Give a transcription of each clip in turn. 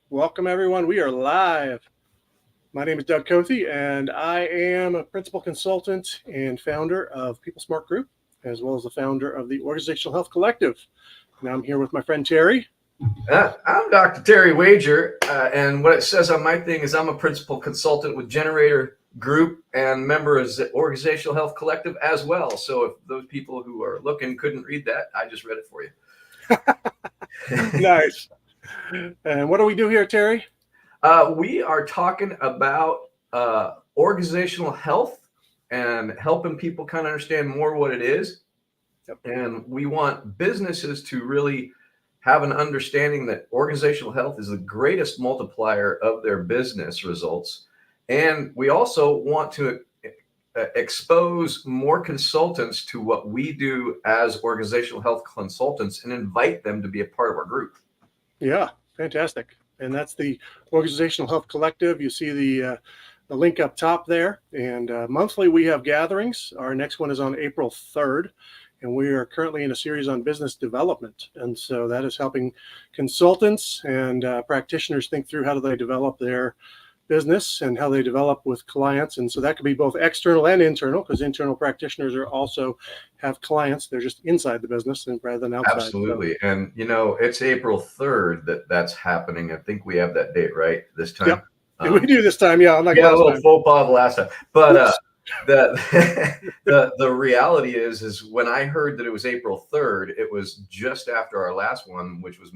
Welcome, everyone. We are live. My name is Doug Cothe, and I am a principal consultant and founder of People Smart Group, as well as the founder of the Organizational Health Collective. And I'm here with my friend Terry. I'm Dr. Terry Wager, and what it says on my thing is I'm a principal consultant with Generator Group and member of the Organizational Health Collective as well. So if those people who are looking couldn't read that, I just read it for you. Nice. And what do we do here, Terry? We are talking about organizational health and helping people kind of understand more what it is. Yep. And we want businesses to really have an understanding that organizational health is the greatest multiplier of their business results. And we also want to expose more consultants to what we do as organizational health consultants and invite them to be a part of our group. Yeah, fantastic. And that's the Organizational Health Collective. You see the link up top there. And monthly we have gatherings. Our next one is on April 3rd. And we are currently in a series on business development. And so that is helping consultants and practitioners think through how do they develop their business and how they develop with clients. And so that could be both external and internal, because internal practitioners are also have clients. They're just inside the business and rather than outside. Absolutely. So, and it's April 3rd that's happening. I think we have that date right this time. Yep. We do this time, yeah. Like a little faux pas the last time. But the reality is when I heard that it was April 3rd, it was just after our last one, which was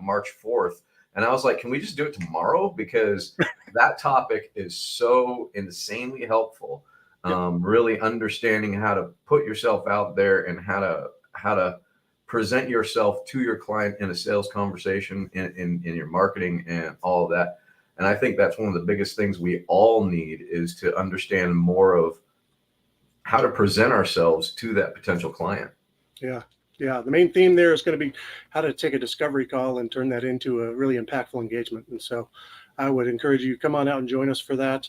March 4th. And I was like, can we just do it tomorrow? Because that topic is so insanely helpful. Really understanding how to put yourself out there and how to present yourself to your client in a sales conversation, in your marketing and all of that. And I think that's one of the biggest things we all need is to understand more of how to present ourselves to that potential client. Yeah. Yeah. The main theme there is going to be how to take a discovery call and turn that into a really impactful engagement. And so I would encourage you to come on out and join us for that.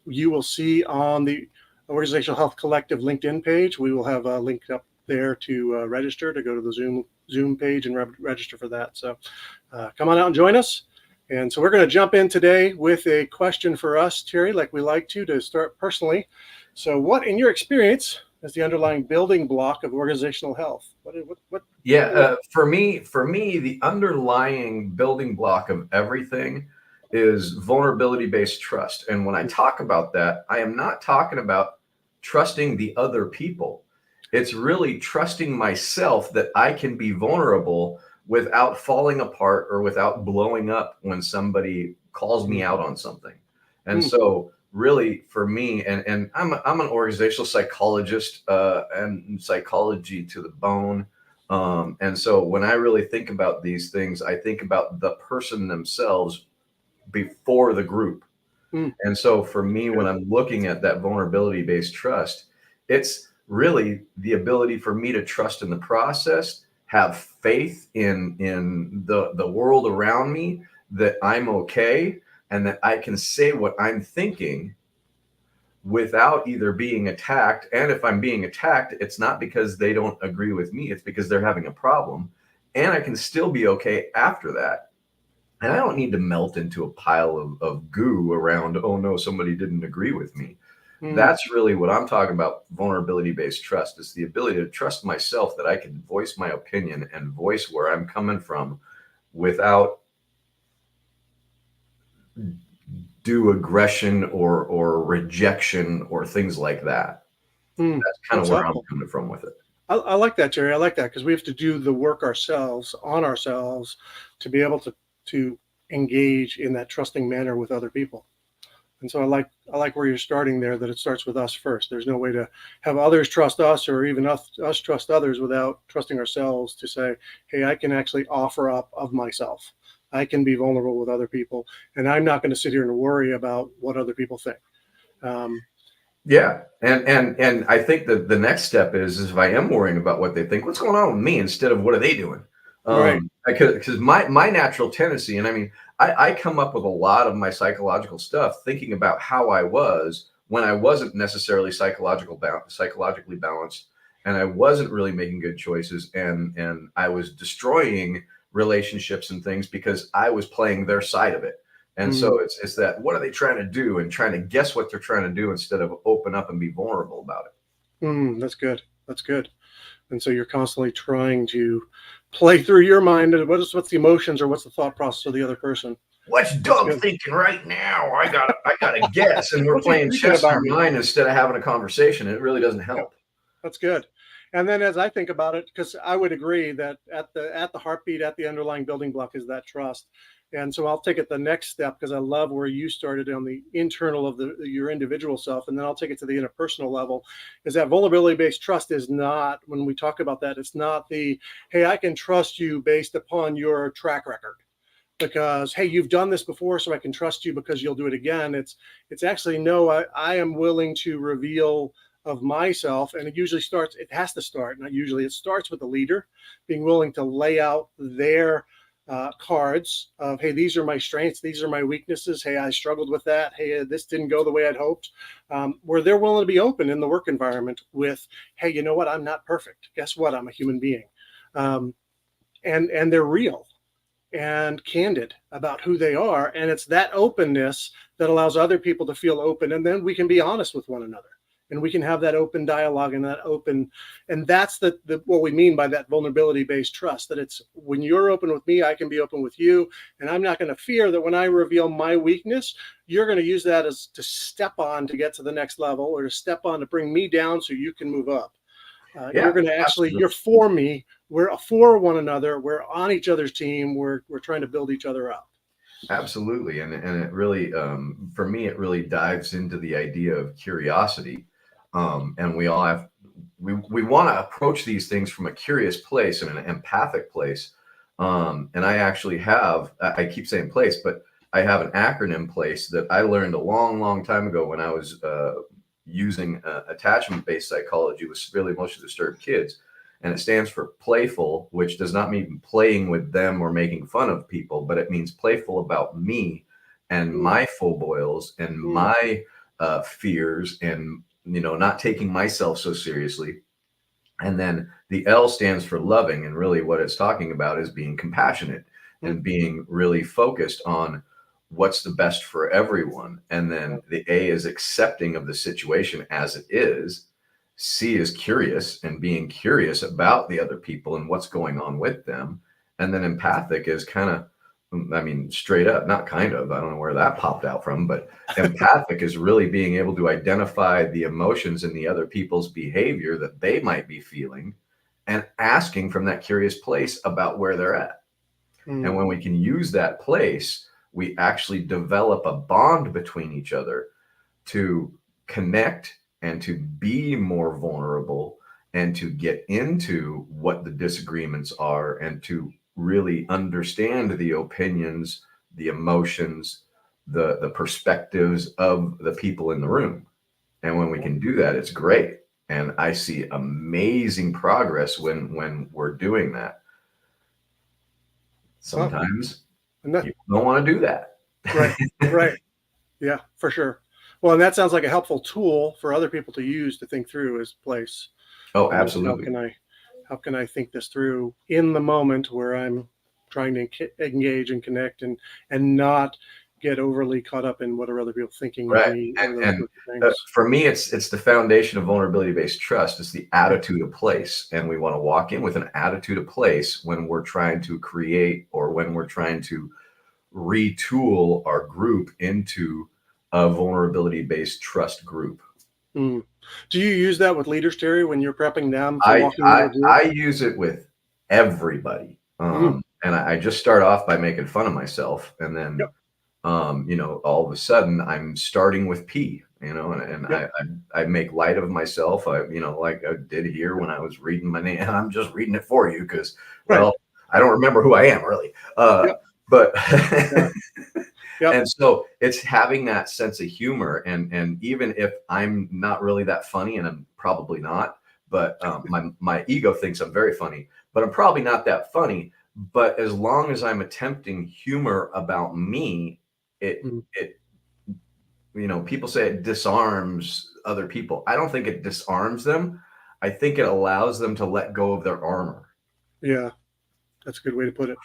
You will see on the Organizational Health Collective LinkedIn page, we will have a link up there to register, to go to the Zoom page and register for that. So come on out and join us. And so we're going to jump in today with a question for us, Terry, like we like to start personally. So what, in your experience, is the underlying building block of organizational health? For me, the underlying building block of everything is vulnerability-based trust. And when I talk about that, I am not talking about trusting the other people. It's really trusting myself that I can be vulnerable without falling apart or without blowing up when somebody calls me out on something. And so really for me, and I'm an organizational psychologist and psychology to the bone. And so when I really think about these things, I think about the person themselves before the group. And so for me, when I'm looking at that vulnerability-based trust, it's really the ability for me to trust in the process, have faith in the world around me, that I'm okay, and that I can say what I'm thinking without either being attacked. And if I'm being attacked, it's not because they don't agree with me, it's because they're having a problem. And I can still be okay after that. And I don't need to melt into a pile of goo around, oh no, somebody didn't agree with me. That's really what I'm talking about. Vulnerability-based trust is the ability to trust myself that I can voice my opinion and voice where I'm coming from without due aggression or rejection or things like that. That's kind of where helpful. I'm coming from with it. I like that, Jerry. I like that because we have to do the work ourselves on ourselves to be able to engage in that trusting manner with other people. And so I like where you're starting there, that it starts with us first. There's no way to have others trust us or even us trust others without trusting ourselves to say, hey, I can actually offer up of myself. I can be vulnerable with other people, and I'm not going to sit here and worry about what other people think. Yeah. And I think that the next step is if I am worrying about what they think, what's going on with me instead of what are they doing? Right. Because my natural tendency, and I mean, I come up with a lot of my psychological stuff thinking about how I was when I wasn't necessarily psychologically balanced, and I wasn't really making good choices, and I was destroying relationships and things because I was playing their side of it. And so it's that, what are they trying to do, and trying to guess what they're trying to do instead of open up and be vulnerable about it. That's good. That's good. And so you're constantly trying to play through your mind. What's the emotions or what's the thought process of the other person? What's Doug thinking right now? I gotta guess. And we're playing chess in our mind instead of having a conversation. It really doesn't help. That's good. And then as I think about it, because I would agree that at the heartbeat, at the underlying building block is that trust. And so I'll take it the next step, because I love where you started on the internal of your individual self. And then I'll take it to the interpersonal level, is that vulnerability-based trust is not, when we talk about that, it's not the, hey, I can trust you based upon your track record. Because, hey, you've done this before, so I can trust you because you'll do it again. It's actually, no, I am willing to reveal of myself. And it has to start, not usually, it starts with the leader being willing to lay out their cards of, hey, these are my strengths, these are my weaknesses. Hey, I struggled with that. Hey, this didn't go the way I'd hoped. Where they're willing to be open in the work environment with, hey, you know what? I'm not perfect. Guess what? I'm a human being. And they're real and candid about who they are. And it's that openness that allows other people to feel open. And then we can be honest with one another. And we can have that open dialogue and that's what we mean by that vulnerability-based trust, that it's when you're open with me, I can be open with you. And I'm not going to fear that when I reveal my weakness, you're going to use that as to step on to get to the next level, or to step on to bring me down so you can move up. You're going to actually, you're for me. We're for one another. We're on each other's team. We're trying to build each other up. Absolutely. And it really, for me, it really dives into the idea of curiosity. And we all have, we want to approach these things from a curious place and an empathic place. And I actually have, I keep saying place, but I have an acronym place that I learned a long, long time ago when I was using attachment-based psychology with severely emotionally disturbed kids. And it stands for playful, which does not mean playing with them or making fun of people, but it means playful about me and my foibles and my fears, and not taking myself so seriously. And then the L stands for loving, and really what it's talking about is being compassionate and being really focused on what's the best for everyone. And then the A is accepting of the situation as it is. C is curious and being curious about the other people and what's going on with them. And then empathic is kind of, straight up, not kind of, I don't know where that popped out from, but empathic is really being able to identify the emotions in the other people's behavior that they might be feeling, and asking from that curious place about where they're at. And when we can use that place, we actually develop a bond between each other to connect and to be more vulnerable and to get into what the disagreements are and to really understand the opinions, the emotions, the perspectives of the people in the room. And when we can do that, it's great. And I see amazing progress when we're doing that. Sometimes people don't want to do that. Right. Yeah, for sure. Well, and that sounds like a helpful tool for other people to use to think through his place. Oh, absolutely. How can I think this through in the moment where I'm trying to engage and connect and not get overly caught up in what are other people thinking of me. And for me, it's the foundation of vulnerability-based trust. It's the attitude of place. And we want to walk in with an attitude of place when we're trying to create, or when we're trying to retool our group into a vulnerability-based trust group. Do you use that with leaders, Terry, when you're prepping them? I use it with everybody. And I just start off by making fun of myself. And then, all of a sudden I'm starting with P, I make light of myself. Like I did here when I was reading my name, and I'm just reading it for you because, I don't remember who I am really. But and so it's having that sense of humor, and even if I'm not really that funny, and I'm probably not, but my ego thinks I'm very funny, but I'm probably not that funny. But as long as I'm attempting humor about me, people say it disarms other people. I don't think it disarms them. I think it allows them to let go of their armor. Yeah, that's a good way to put it.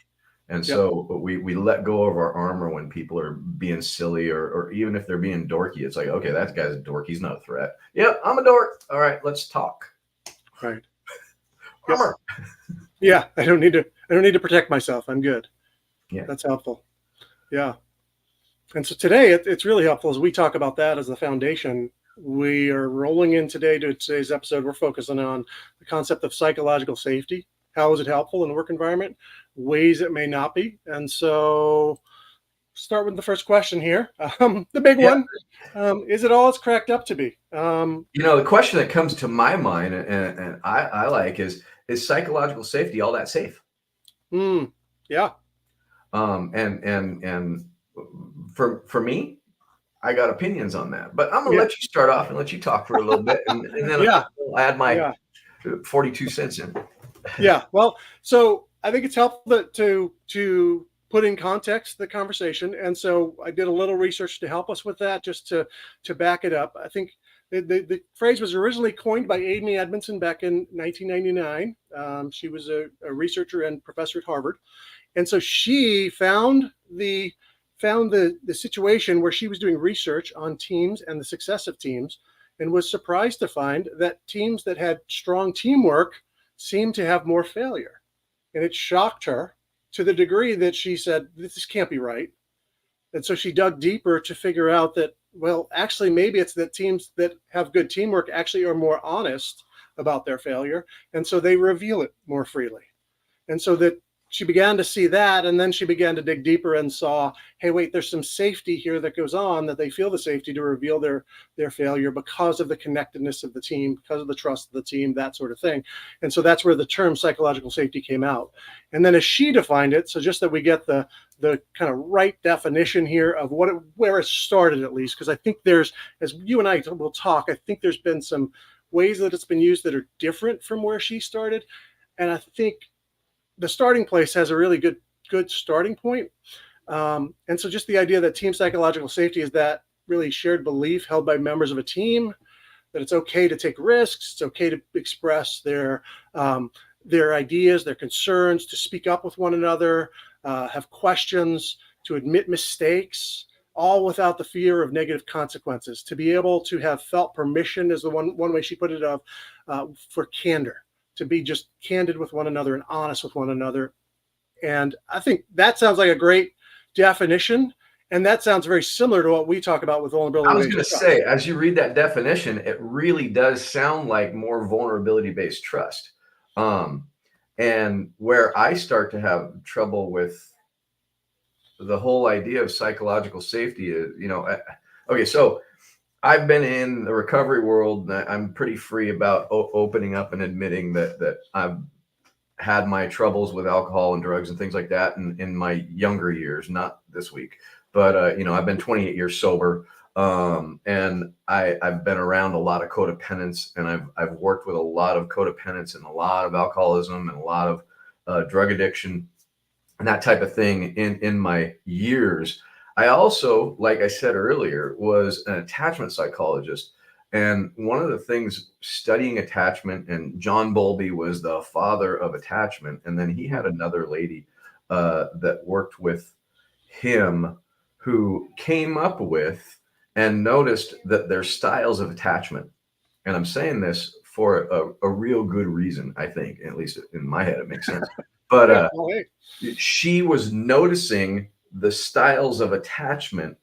And Yep. so we let go of our armor when people are being silly, or even if they're being dorky. It's like, okay, that guy's a dork. He's not a threat. Yep, I'm a dork. All right, let's talk. Right. Yep. Armor. Yeah. I don't need to protect myself. I'm good. Yeah. That's helpful. Yeah. And so today it's really helpful as we talk about that as the foundation. We are rolling in today to today's episode. We're focusing on the concept of psychological safety. How is it helpful in the work environment? Ways it may not be. And so start with the first question here. The big Yeah. one. Is it all it's cracked up to be? The question that comes to my mind, and I like, is psychological safety all that safe? Yeah. And for me, I got opinions on that, but I'm gonna Yeah. let you start off and let you talk for a little bit, and then Yeah. I'll add my Yeah. 42 cents in. Yeah. Well, so I think it's helpful to put in context the conversation, and so I did a little research to help us with that, just to back it up. I think the phrase was originally coined by Amy Edmondson back in 1999. She was a researcher and professor at Harvard, and so she found the situation where she was doing research on teams and the success of teams, and was surprised to find that teams that had strong teamwork seemed to have more failure. And it shocked her to the degree that she said, this can't be right. And so she dug deeper to figure out that, well, actually, maybe it's that teams that have good teamwork actually are more honest about their failure. And so they reveal it more freely. And so that she began to see that, and then she began to dig deeper and saw, hey, wait, there's some safety here that goes on, that they feel the safety to reveal their failure because of the connectedness of the team, because of the trust of the team, that sort of thing. And so that's where the term psychological safety came out. And then as she defined it, so just that we get the kind of right definition here of where it started, at least, because I think there's, as you and I will talk, I think there's been some ways that it's been used that are different from where she started. And I think the starting place has a really good starting point. And so just the idea that team psychological safety is that really shared belief held by members of a team, that it's okay to take risks, it's okay to express their ideas, their concerns, to speak up with one another, have questions, to admit mistakes, all without the fear of negative consequences, to be able to have felt permission, is the one way she put it, for candor, to be just candid with one another and honest with one another. And I think that sounds like a great definition. And that sounds very similar to what we talk about with vulnerability. I was going to say, as you read that definition, it really does sound like more vulnerability-based trust. And where I start to have trouble with the whole idea of psychological safety is, okay, so I've been in the recovery world, and I'm pretty free about opening up and admitting that I've had my troubles with alcohol and drugs and things like that in my younger years, not this week. But, I've been 28 years sober, and I've been around a lot of codependents, and I've worked with a lot of codependents and a lot of alcoholism and a lot of drug addiction and that type of thing in my years. I also, like I said earlier, was an attachment psychologist. And one of the things studying attachment, and John Bowlby was the father of attachment. And then he had another lady that worked with him who came up with and noticed that there's styles of attachment. And I'm saying this for a real good reason, I think, at least in my head, it makes sense. But she was noticing the styles of attachment,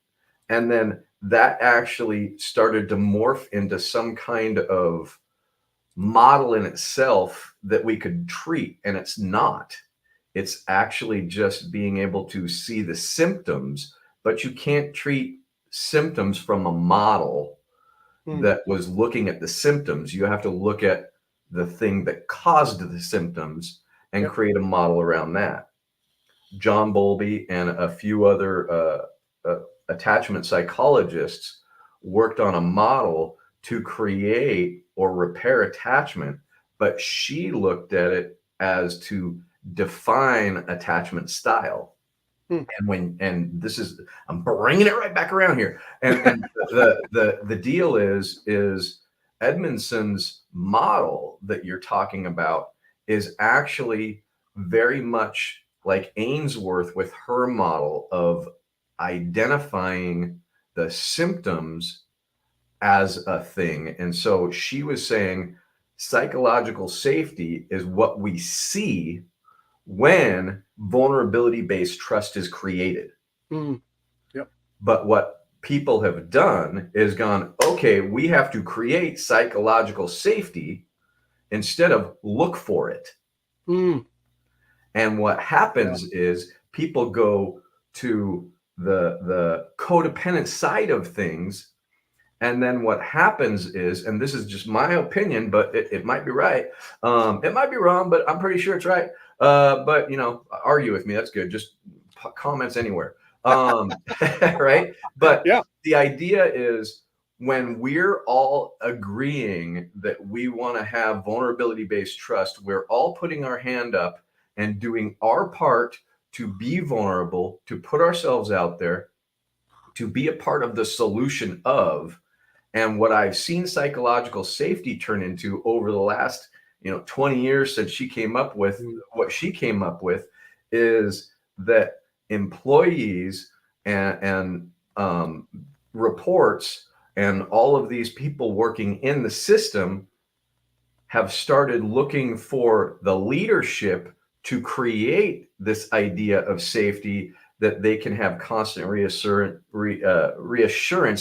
and then that actually started to morph into some kind of model in itself that we could treat. And it's actually just being able to see the symptoms, but you can't treat symptoms from a model that was looking at the symptoms. You have to look at the thing that caused the symptoms and create a model around that. John Bowlby and a few other attachment psychologists worked on a model to create or repair attachment, but she looked at it as to define attachment style. And this is, I'm bringing it right back around here. And the deal is Edmondson's model that you're talking about is actually very much like Ainsworth with her model of identifying the symptoms as a thing. And so she was saying psychological safety is what we see when vulnerability-based trust is created. Mm. Yep. But what people have done is gone, okay, we have to create psychological safety instead of look for it. Mm. And what happens is people go to the codependent side of things. And then what happens is, and this is just my opinion, but it might be right. It might be wrong, but I'm pretty sure it's right. But, argue with me. That's good. Just comments anywhere. Right. But Yeah. the idea is when we're all agreeing that we want to have vulnerability-based trust, we're all putting our hand up and doing our part to be vulnerable, to put ourselves out there, to be a part of the solution of. And what I've seen psychological safety turn into over the last 20 years since she came up with what she came up with is that employees and reports and all of these people working in the system have started looking for the leadership to create this idea of safety, that they can have constant reassurance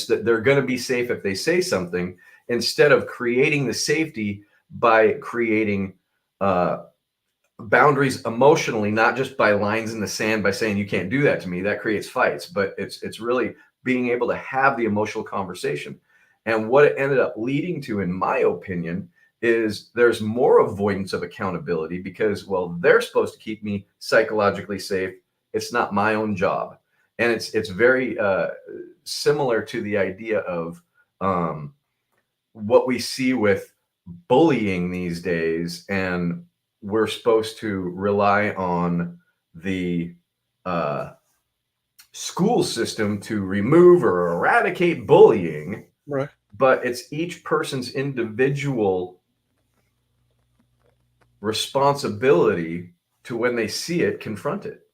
that they're going to be safe if they say something, instead of creating the safety by creating boundaries emotionally, not just by lines in the sand, by saying you can't do that to me. That creates fights, but it's really being able to have the emotional conversation. And what it ended up leading to, in my opinion, is there's more avoidance of accountability because, well, they're supposed to keep me psychologically safe. It's not my own job. And it's very similar to the idea of what we see with bullying these days. And we're supposed to rely on the school system to remove or eradicate bullying. Right. But it's each person's individual responsibility to, when they see it, confront it.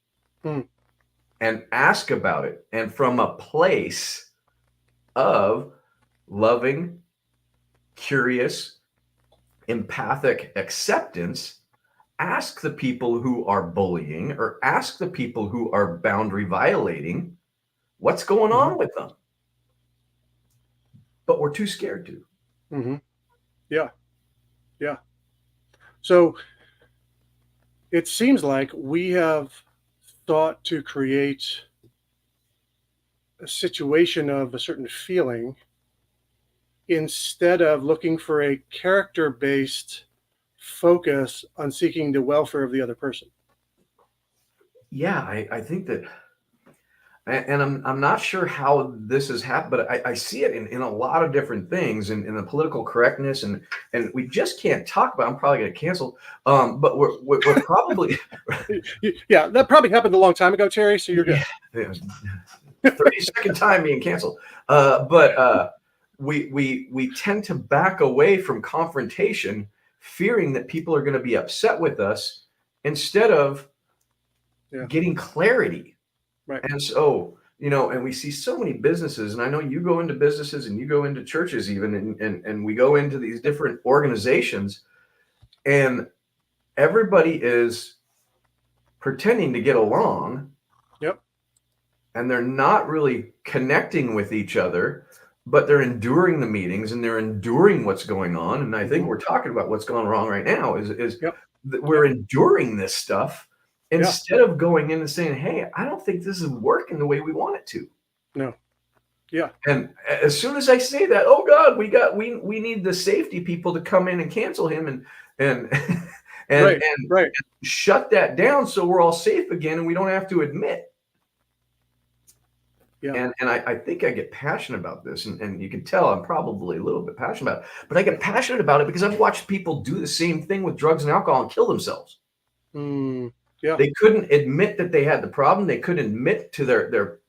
And ask about it. And from a place of loving, curious, empathic acceptance, ask the people who are bullying or ask the people who are boundary violating what's going on with them. But we're too scared to. Mm-hmm. Yeah. Yeah. So it seems like we have thought to create a situation of a certain feeling instead of looking for a character-based focus on seeking the welfare of the other person. Yeah, I think that, and I'm not sure how this has happened, but I see it in a lot of different things, in the political correctness, and we just can't talk about. I'm probably going to get canceled, but we're probably. Yeah, that probably happened a long time ago, Terry. So you're good. Yeah, 30-second time being canceled, but we tend to back away from confrontation, fearing that people are going to be upset with us instead of getting clarity. Right. And so, and we see so many businesses, and I know you go into businesses and you go into churches even, and we go into these different organizations, and everybody is pretending to get along. Yep. And they're not really connecting with each other, but they're enduring the meetings and they're enduring what's going on. And I think we're talking about what's going wrong right now is that we're enduring this stuff instead of going in and saying, hey, I don't think this is working the way we want it to. No. Yeah. And as soon as I say that, oh God, we need the safety people to come in and cancel him and shut that down so we're all safe again and we don't have to admit. Yeah. And I think I get passionate about this, and you can tell I'm probably a little bit passionate about it, but I get passionate about it because I've watched people do the same thing with drugs and alcohol and kill themselves. Yeah. They couldn't admit that they had the problem. They couldn't admit to their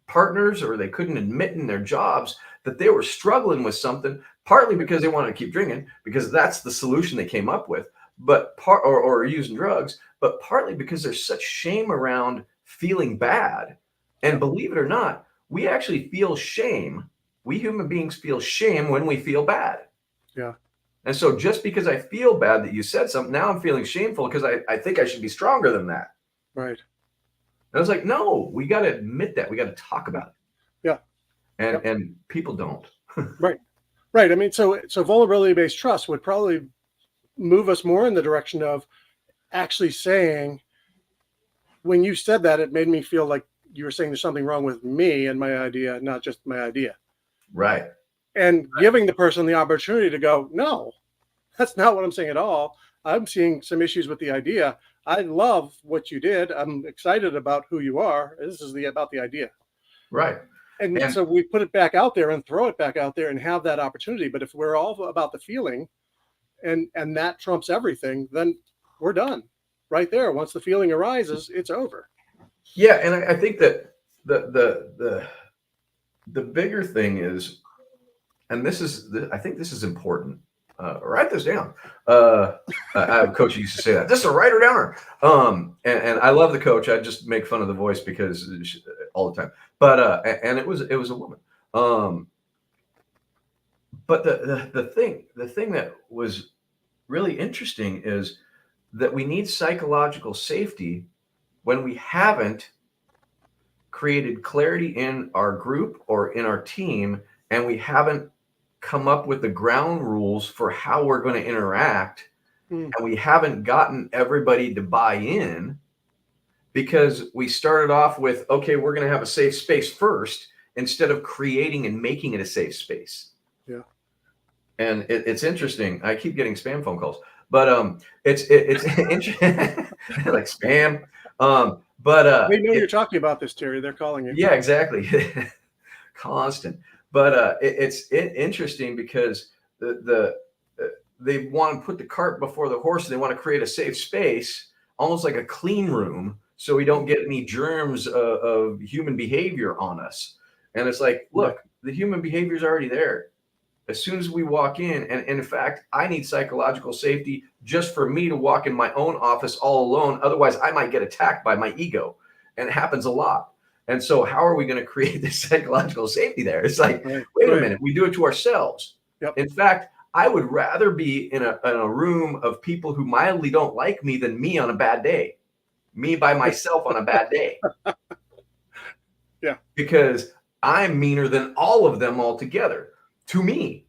partners, or they couldn't admit in their jobs that they were struggling with something, partly because they wanted to keep drinking, because that's the solution they came up with, but or using drugs, but partly because there's such shame around feeling bad. And believe it or not, we actually feel shame. We human beings feel shame when we feel bad. Yeah. And so just because I feel bad that you said something, now I'm feeling shameful because I think I should be stronger than that. Right. And I was like, no, we got to admit that. We got to talk about it. Yeah. And people don't. Right. Right. I mean, so vulnerability-based trust would probably move us more in the direction of actually saying, when you said that, it made me feel like you were saying there's something wrong with me and my idea, not just my idea. Right. And giving the person the opportunity to go, no, that's not what I'm saying at all. I'm seeing some issues with the idea. I love what you did. I'm excited about who you are. This is about the idea. Right. And so we put it back out there and throw it back out there and have that opportunity. But if we're all about the feeling and that trumps everything, then we're done right there. Once the feeling arises, it's over. Yeah. And I think that the bigger thing is, and I think this is important. Write this down. I have a coach who used to say that. This is a writer downer. And I love the coach. I just make fun of the voice because all the time. But and it was a woman. But the thing that was really interesting is that we need psychological safety when we haven't created clarity in our group or in our team, and we haven't come up with the ground rules for how we're going to interact, and we haven't gotten everybody to buy in, because we started off with, okay, we're going to have a safe space first instead of creating and making it a safe space. Yeah. And it's interesting. I keep getting spam phone calls, but it's interesting, like spam. But they know you're talking about this, Terry. They're calling you. Yeah, exactly. Constant. But it's interesting because they want to put the cart before the horse. They want to create a safe space, almost like a clean room, so we don't get any germs of human behavior on us. And it's like, look, the human behavior is already there. As soon as we walk in, and in fact, I need psychological safety just for me to walk in my own office all alone. Otherwise, I might get attacked by my ego, and it happens a lot. And so how are we going to create this psychological safety there? It's like, wait a minute, we do it to ourselves. Yep. In fact, I would rather be in a room of people who mildly don't like me than me on a bad day. Me by myself on a bad day. Yeah. Because I'm meaner than all of them all together. To me,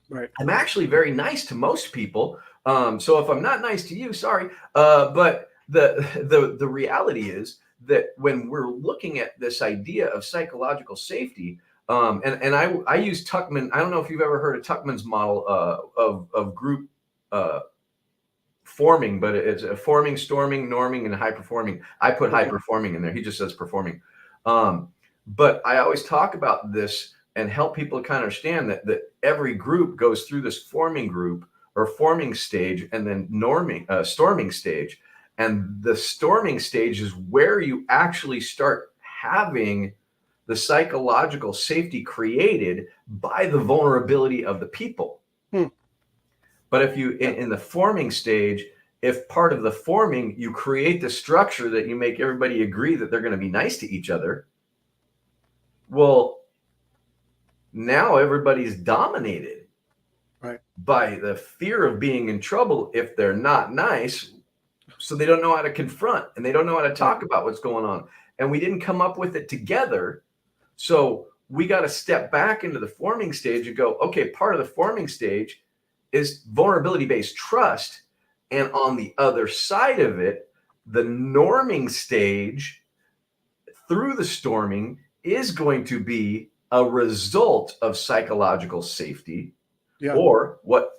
right. I'm actually very nice to most people. So if I'm not nice to you, sorry. But the reality is that when we're looking at this idea of psychological safety, and I use Tuckman. I don't know if you've ever heard of Tuckman's model of group forming, but it's a forming, storming, norming, and high performing. I put high performing in there. He just says performing. But I always talk about this and help people kind of understand that every group goes through this forming group or forming stage and then storming stage. And the storming stage is where you actually start having the psychological safety created by the vulnerability of the people. But if you, in the forming stage, if part of the forming, you create the structure that you make everybody agree that they're going to be nice to each other, well, now everybody's dominated by the fear of being in trouble if they're not nice. So they don't know how to confront and they don't know how to talk about what's going on. And we didn't come up with it together. So we got to step back into the forming stage and go, okay, part of the forming stage is vulnerability-based trust. And on the other side of it, the norming stage through the storming is going to be a result of psychological safety, or what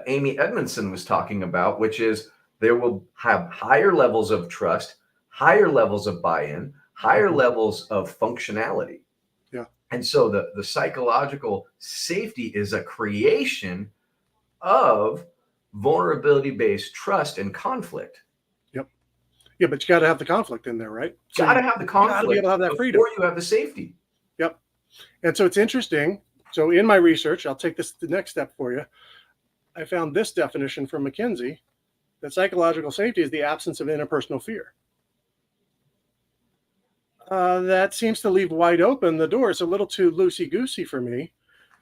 Amy Edmondson was talking about, which is there will have higher levels of trust, higher levels of buy-in, higher levels of functionality. Yeah. And so the psychological safety is a creation of vulnerability-based trust and conflict. Yep. Yeah, but you got to have the conflict in there, right? Got to have the conflict. Got to be able to have that freedom before you have the safety. Yep. And so it's interesting. So in my research, I'll take this the next step for you. I found this definition from McKinsey that psychological safety is the absence of interpersonal fear. That seems to leave wide open the door. It's a little too loosey-goosey for me,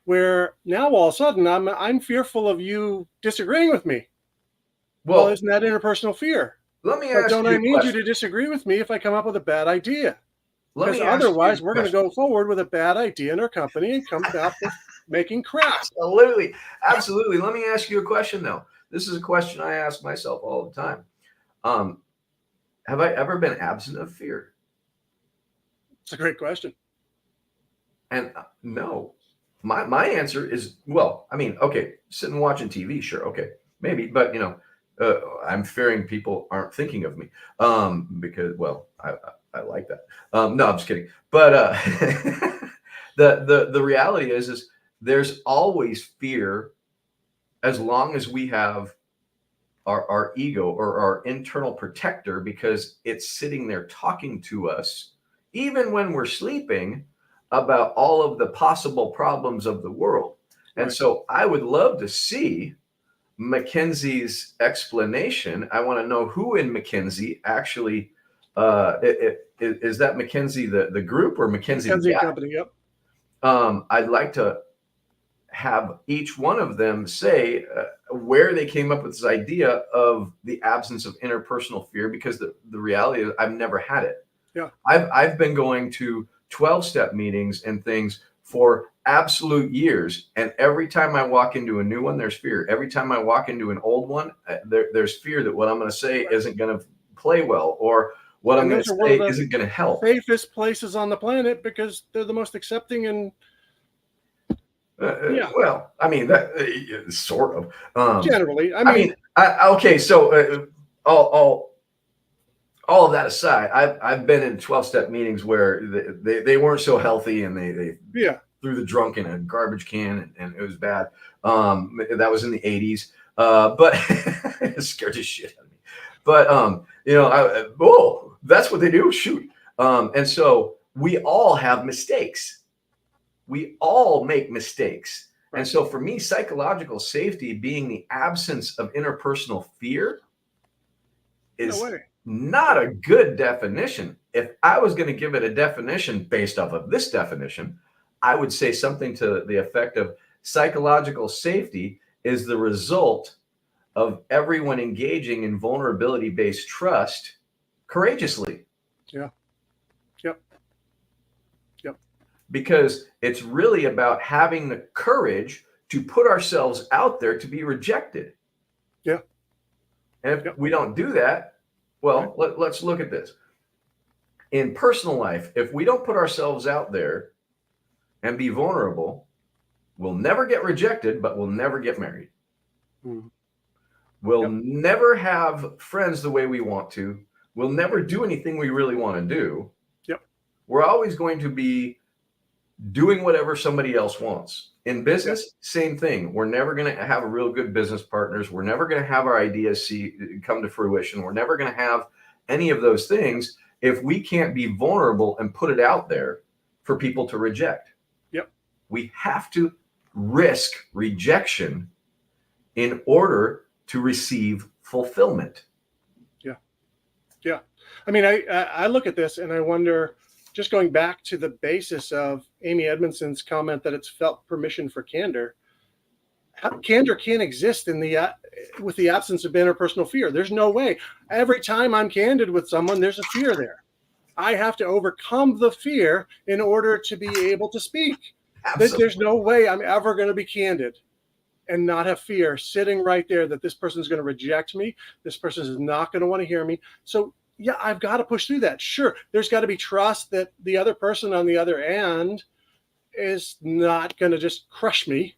where now all of a sudden I'm fearful of you disagreeing with me. Well, isn't that interpersonal fear? let me But ask don't you I a need question. you to disagree with me if I come up with a bad idea? Let Because me ask you otherwise, a we're going to question. go forward with a bad idea in our company and come out with making crap. Absolutely. Absolutely. Let me ask you a question, though. This is a question I ask myself all the time. Have I ever been absent of fear? It's a great question. And no. My answer is, well, I mean, okay, sitting watching TV, sure, okay, maybe, but I'm fearing people aren't thinking of me, because, well, I like that. No, I'm just kidding. But the reality is there's always fear as long as we have our ego or our internal protector, because it's sitting there talking to us, even when we're sleeping, about all of the possible problems of the world. And Right. so I would love to see Mackenzie's explanation. I want to know who in McKinsey actually is that McKinsey the group or McKinsey the McKinsey guy? Company. Yep. I'd like to have each one of them say where they came up with this idea of the absence of interpersonal fear, because the reality is I've never had it. Yeah. I've been going to 12-step meetings and things for absolute years, and every time I walk into a new one, there's fear. Every time I walk into an old one, there's fear that what I'm going to say isn't going to play well, or what I'm And going those to are one of say the isn't going to help. safest places on the planet because they're the most accepting and yeah, Well, I mean, that sort of. generally. I mean, okay, so all of that aside, I've been in 12-step meetings where they weren't so healthy, and they yeah. threw the drunk in a garbage can, and it was bad. That was in the 80s, but it scared the shit out of me. But that's what they do. Shoot. And so we all have mistakes. We all make mistakes. Right. And so for me, psychological safety being the absence of interpersonal fear is No way. not a good definition. If I was going to give it a definition based off of this definition, I would say something to the effect of psychological safety is the result of everyone engaging in vulnerability-based trust courageously. Yeah. Yep. Yep. Because it's really about having the courage to put ourselves out there to be rejected. Yeah. And if we don't do that, well, let's look at this. In personal life, if we don't put ourselves out there and be vulnerable, we'll never get rejected, but we'll never get married. Mm. We'll never have friends the way we want to. We'll never do anything we really want to do. Yep. We're always going to be doing whatever somebody else wants. In business, same thing. We're never going to have real good business partners. We're never going to have our ideas come to fruition. We're never going to have any of those things if we can't be vulnerable and put it out there for people to reject. Yep. We have to risk rejection in order to receive fulfillment. Yeah. Yeah. I mean, I look at this and I wonder, just going back to the basis of Amy Edmondson's comment that it's felt permission for candor. Candor can't exist in with the absence of interpersonal fear. There's no way. Every time I'm candid with someone, there's a fear there. I have to overcome the fear in order to be able to speak. Absolutely. There's no way I'm ever going to be candid and not have fear sitting right there that this person is going to reject me. This person is not going to want to hear me. So yeah, I've got to push through that. Sure, there's got to be trust that the other person on the other end is not going to just crush me.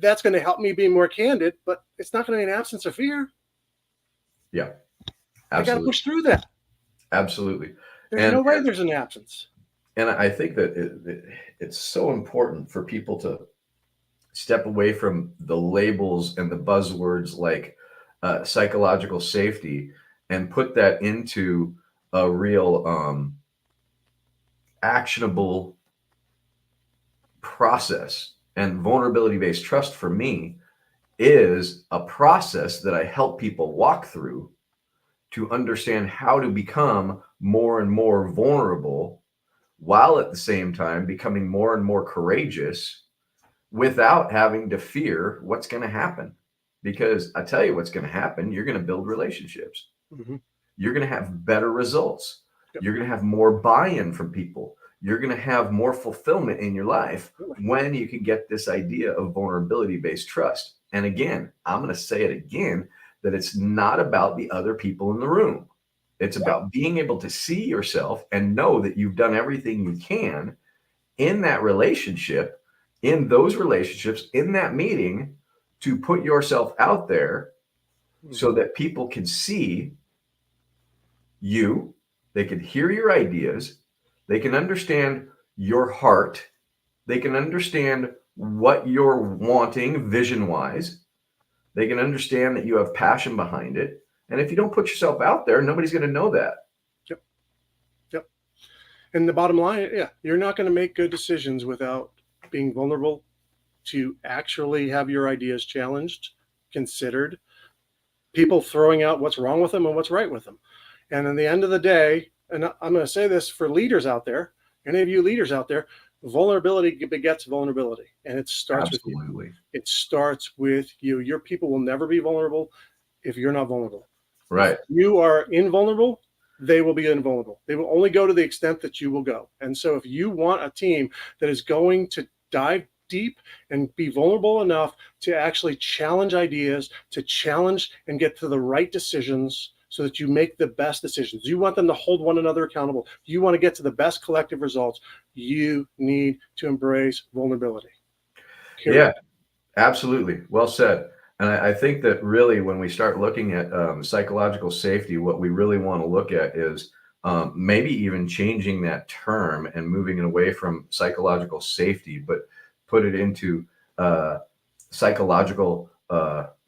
That's going to help me be more candid, but it's not going to be an absence of fear. Yeah, absolutely. I got to push through that. Absolutely. There's no way there's an absence. And I think that it's so important for people to step away from the labels and the buzzwords like psychological safety and put that into a real actionable process. And vulnerability-based trust for me is a process that I help people walk through to understand how to become more and more vulnerable while at the same time becoming more and more courageous without having to fear what's going to happen. Because I tell you what's going to happen, you're going to build relationships. Mm-hmm. You're going to have better results. Yep. You're going to have more buy-in from people. You're going to have more fulfillment in your life when you can get this idea of vulnerability-based trust. And again, I'm going to say it again, that it's not about the other people in the room. It's about being able to see yourself and know that you've done everything you can in that relationship, in those relationships, in that meeting, to put yourself out there so that people can see you, they can hear your ideas, they can understand your heart, they can understand what you're wanting vision-wise, they can understand that you have passion behind it. And if you don't put yourself out there, nobody's going to know that. Yep. And the bottom line, you're not going to make good decisions without being vulnerable to actually have your ideas challenged, considered, people throwing out what's wrong with them and what's right with them. And in the end of the day, and I'm going to say this for leaders out there, any of you leaders out there, vulnerability begets vulnerability. And it starts with you. It starts with you. Your people will never be vulnerable if you're not vulnerable. Right. If you are invulnerable, they will be invulnerable. They will only go to the extent that you will go. And so if you want a team that is going to dive deep and be vulnerable enough to actually challenge ideas, to challenge and get to the right decisions so that you make the best decisions. You want them to hold one another accountable. You want to get to the best collective results. You need to embrace vulnerability. Yeah, absolutely. Well said. And I think that really when we start looking at psychological safety, what we really want to look at is maybe even changing that term and moving it away from psychological safety, but put it into psychological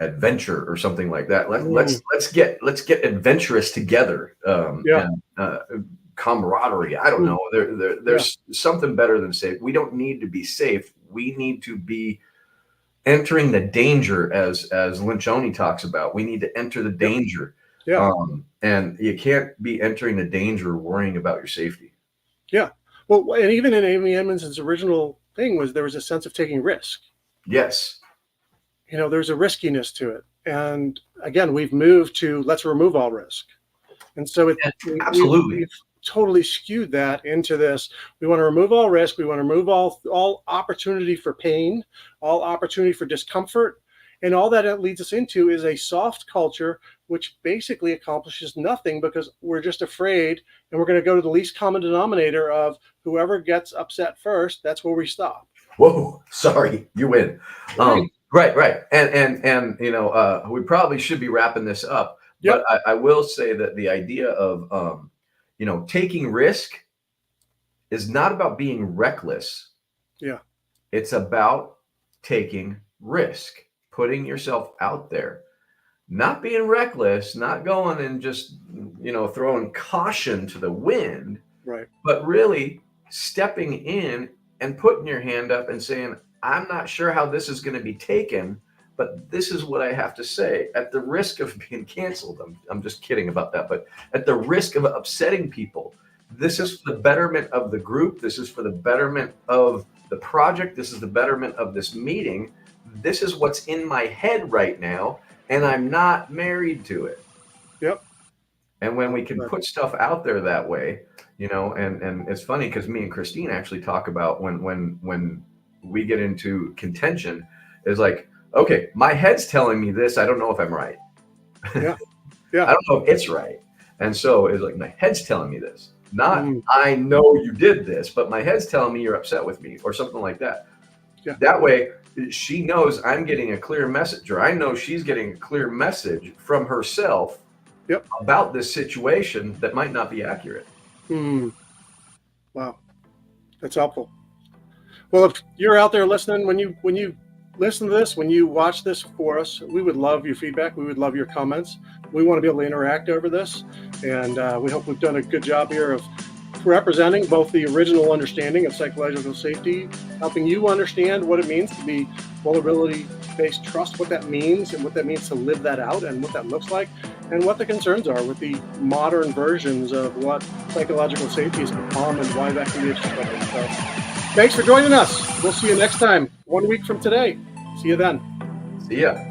adventure or something like that. Let's get adventurous together. And camaraderie. I don't know. There's something better than safe. We don't need to be safe. We need to be entering the danger, as Lencioni talks about. We need to enter the danger. And you can't be entering the danger worrying about your safety. Yeah. Well, and even in Amy Edmondson's original thing was there was a sense of taking risk. Yes. You know, there's a riskiness to it. And again, we've moved to let's remove all risk. And so we've totally skewed that into this. We want to remove all risk. We want to remove all opportunity for pain, all opportunity for discomfort. And all that it leads us into is a soft culture, which basically accomplishes nothing because we're just afraid and we're going to go to the least common denominator of whoever gets upset first. That's where we stop. Whoa, sorry, you win. Right. And you know, we probably should be wrapping this up. But I will say that the idea of, you know, taking risk is not about being reckless. Yeah. It's about taking risk, putting yourself out there, not being reckless, not going and just, you know, throwing caution to the wind, right? But really stepping in and putting your hand up and saying, I'm not sure how this is going to be taken, but this is what I have to say at the risk of being canceled. I'm just kidding about that, but at the risk of upsetting people, this is for the betterment of the group. This is for the betterment of the project. This is the betterment of this meeting. This is what's in my head right now, and I'm not married to it. Yep. And when we can put stuff out there that way, you know, and it's funny because me and Christine actually talk about when we get into contention is like, okay, my head's telling me this. I don't know if I'm right. Yeah. I don't know if it's right. And so it's like, my head's telling me this. Not, I know you did this, but my head's telling me you're upset with me or something like that. Yeah. That way, she knows I'm getting a clear message, or I know she's getting a clear message from herself about this situation that might not be accurate. Wow. That's helpful. Well, if you're out there listening, when you listen to this, when you watch this for us, we would love your feedback. We would love your comments. We want to be able to interact over this. And we hope we've done a good job here of representing both the original understanding of psychological safety, helping you understand what it means to be vulnerability-based trust, what that means and what that means to live that out and what that looks like, and what the concerns are with the modern versions of what psychological safety has become and why that can be a struggle. So thanks for joining us. We'll see you next time, 1 week from today. See you then. See ya.